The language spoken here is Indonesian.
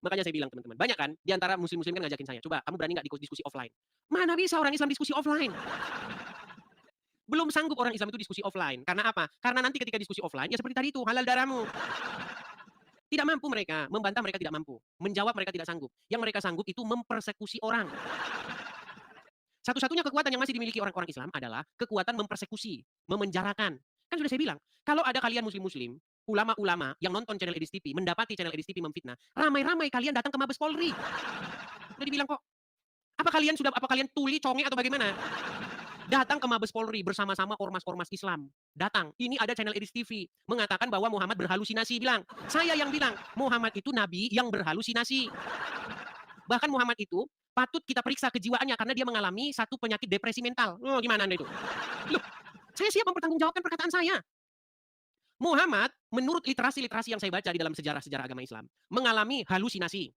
Makanya saya bilang teman-teman, banyak kan di antara muslim-muslim kan ngajakin saya, "Coba kamu berani nggak diskusi offline?" Mana bisa orang Islam diskusi offline? Belum sanggup orang Islam itu diskusi offline. Karena apa? Karena nanti ketika diskusi offline, ya seperti tadi itu, halal darahmu. Tidak mampu mereka, membantah mereka tidak mampu, menjawab mereka tidak sanggup. Yang mereka sanggup itu mempersekusi orang. Satu-satunya kekuatan yang masih dimiliki orang-orang Islam adalah kekuatan mempersekusi, memenjarakan. Kan sudah saya bilang, kalau ada kalian muslim-muslim, ulama-ulama yang nonton channel Edis TV, mendapati channel Edis TV memfitnah, ramai-ramai kalian datang ke Mabes Polri. Udah dibilang kok. Apa kalian tuli, conge atau bagaimana? Datang ke Mabes Polri bersama-sama ormas-ormas Islam. Datang, ini ada channel Edis TV mengatakan bahwa Muhammad berhalusinasi, bilang. Saya yang bilang, Muhammad itu nabi yang berhalusinasi. Bahkan Muhammad itu patut kita periksa kejiwaannya karena dia mengalami satu penyakit depresi mental. Oh, gimana Anda itu? Loh, saya siap mempertanggungjawabkan perkataan saya. Muhammad menurut literasi-literasi yang saya baca di dalam sejarah-sejarah agama Islam mengalami halusinasi.